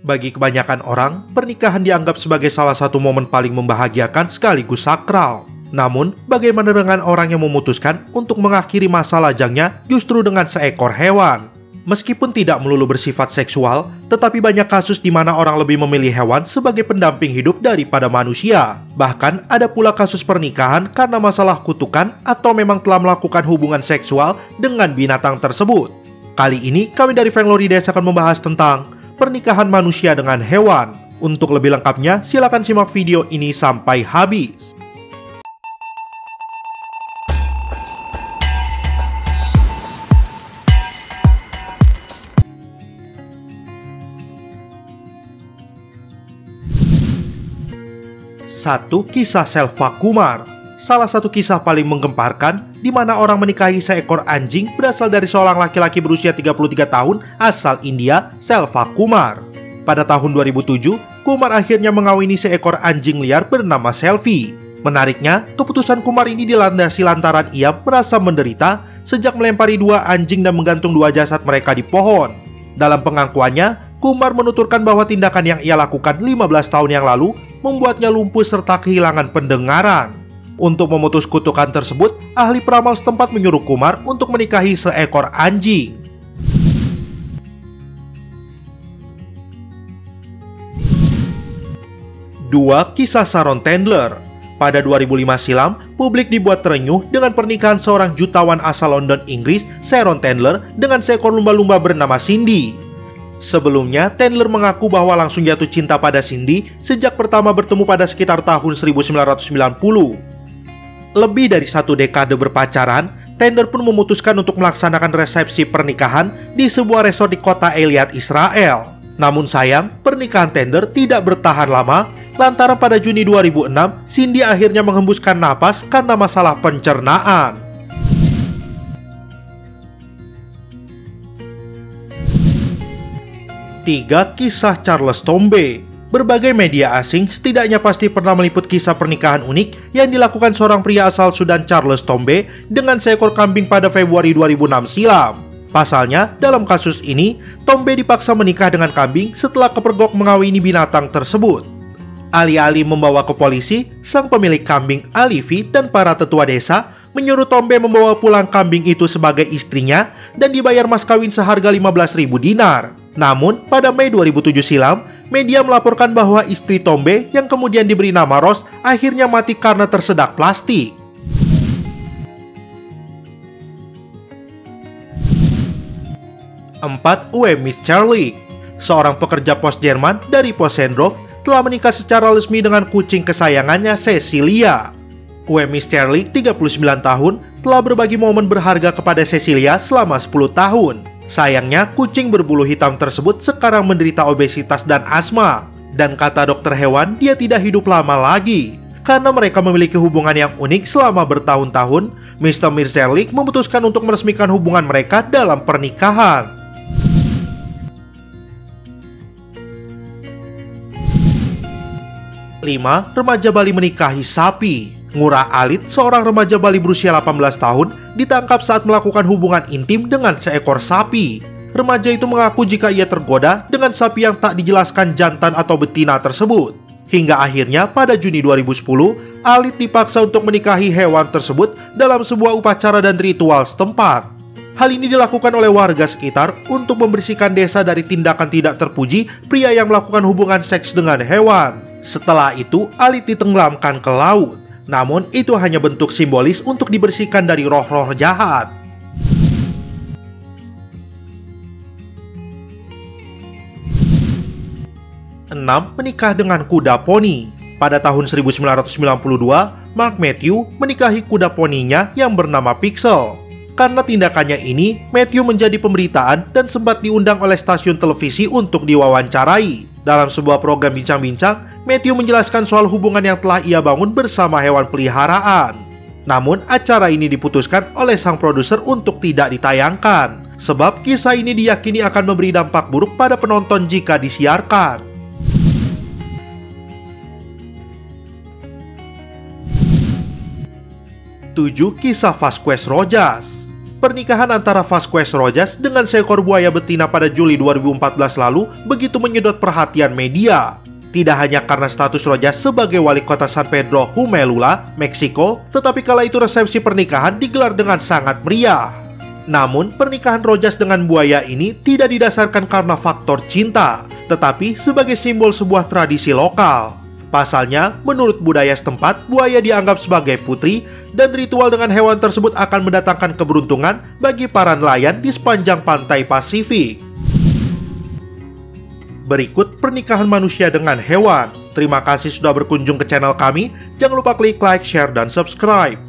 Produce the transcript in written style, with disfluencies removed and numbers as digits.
Bagi kebanyakan orang, pernikahan dianggap sebagai salah satu momen paling membahagiakan sekaligus sakral. Namun, bagaimana dengan orang yang memutuskan untuk mengakhiri masa lajangnya justru dengan seekor hewan? Meskipun tidak melulu bersifat seksual, tetapi banyak kasus di mana orang lebih memilih hewan sebagai pendamping hidup daripada manusia. Bahkan, ada pula kasus pernikahan karena masalah kutukan atau memang telah melakukan hubungan seksual dengan binatang tersebut. Kali ini, kami dari Fanglorides akan membahas tentang pernikahan manusia dengan hewan. Untuk lebih lengkapnya, silakan simak video ini sampai habis. Satu, kisah Selva Kumar. Salah satu kisah paling menggemparkan di mana orang menikahi seekor anjing berasal dari seorang laki-laki berusia 33 tahun asal India, Selva Kumar. Pada tahun 2007, Kumar akhirnya mengawini seekor anjing liar bernama Selvi. Menariknya, keputusan Kumar ini dilandasi lantaran ia merasa menderita sejak melempari dua anjing dan menggantung dua jasad mereka di pohon. Dalam pengakuannya, Kumar menuturkan bahwa tindakan yang ia lakukan 15 tahun yang lalu membuatnya lumpuh serta kehilangan pendengaran. Untuk memutus kutukan tersebut, ahli peramal setempat menyuruh Kumar untuk menikahi seekor anjing. Dua, kisah Sharon Tendler. Pada 2005 silam, publik dibuat terenyuh dengan pernikahan seorang jutawan asal London, Inggris, Sharon Tendler, dengan seekor lumba-lumba bernama Cindy. Sebelumnya, Tendler mengaku bahwa langsung jatuh cinta pada Cindy sejak pertama bertemu pada sekitar tahun 1990. Lebih dari satu dekade berpacaran, Tendler pun memutuskan untuk melaksanakan resepsi pernikahan di sebuah resort di kota Eilat, Israel. Namun sayang, pernikahan Tendler tidak bertahan lama, lantaran pada Juni 2006, Cindy akhirnya menghembuskan napas karena masalah pencernaan. Tiga, kisah Charles Tombe. Berbagai media asing setidaknya pasti pernah meliput kisah pernikahan unik yang dilakukan seorang pria asal Sudan, Charles Tombe, dengan seekor kambing pada Februari 2006 silam. Pasalnya, dalam kasus ini, Tombe dipaksa menikah dengan kambing setelah kepergok mengawini binatang tersebut. Alih-alih membawa ke polisi, sang pemilik kambing, Alivi, dan para tetua desa menyuruh Tombe membawa pulang kambing itu sebagai istrinya dan dibayar mas kawin seharga 15.000 dinar. Namun, pada Mei 2007 silam, media melaporkan bahwa istri Tombe yang kemudian diberi nama Rose akhirnya mati karena tersedak plastik. 4. Uemi Charlie. Seorang pekerja pos Jerman dari Possendorf telah menikah secara resmi dengan kucing kesayangannya, Cecilia. Uemi Charlie, 39 tahun, telah berbagi momen berharga kepada Cecilia selama 10 tahun. Sayangnya, kucing berbulu hitam tersebut sekarang menderita obesitas dan asma. Dan kata dokter hewan, dia tidak hidup lama lagi. Karena mereka memiliki hubungan yang unik selama bertahun-tahun, Mr. Mircerlik memutuskan untuk meresmikan hubungan mereka dalam pernikahan. 5. Remaja Bali menikahi sapi. Ngurah Alit, seorang remaja Bali berusia 18 tahun, ditangkap saat melakukan hubungan intim dengan seekor sapi. Remaja itu mengaku jika ia tergoda dengan sapi yang tak dijelaskan jantan atau betina tersebut. Hingga akhirnya pada Juni 2010, Alit dipaksa untuk menikahi hewan tersebut dalam sebuah upacara dan ritual setempat. Hal ini dilakukan oleh warga sekitar untuk membersihkan desa dari tindakan tidak terpuji pria yang melakukan hubungan seks dengan hewan. Setelah itu, Alit ditenggelamkan ke laut. Namun, itu hanya bentuk simbolis untuk dibersihkan dari roh-roh jahat. 6. Menikah dengan kuda poni. Pada tahun 1992, Mark Matthew menikahi kuda poninya yang bernama Pixel. Karena tindakannya ini, Matthew menjadi pemberitaan dan sempat diundang oleh stasiun televisi untuk diwawancarai. Dalam sebuah program bincang-bincang, Matthew menjelaskan soal hubungan yang telah ia bangun bersama hewan peliharaan. Namun, acara ini diputuskan oleh sang produser untuk tidak ditayangkan, sebab kisah ini diyakini akan memberi dampak buruk pada penonton jika disiarkan. 7. Kisah Vasquez Rojas. Pernikahan antara Vasquez Rojas dengan seekor buaya betina pada Juli 2014 lalu begitu menyedot perhatian media. Tidak hanya karena status Rojas sebagai wali kota San Pedro Humelula, Meksiko, tetapi kala itu resepsi pernikahan digelar dengan sangat meriah. Namun, pernikahan Rojas dengan buaya ini tidak didasarkan karena faktor cinta, tetapi sebagai simbol sebuah tradisi lokal. Pasalnya, menurut budaya setempat, buaya dianggap sebagai putri dan ritual dengan hewan tersebut akan mendatangkan keberuntungan bagi para nelayan di sepanjang pantai Pasifik. Berikut pernikahan manusia dengan hewan. Terima kasih sudah berkunjung ke channel kami. Jangan lupa klik like, share, dan subscribe.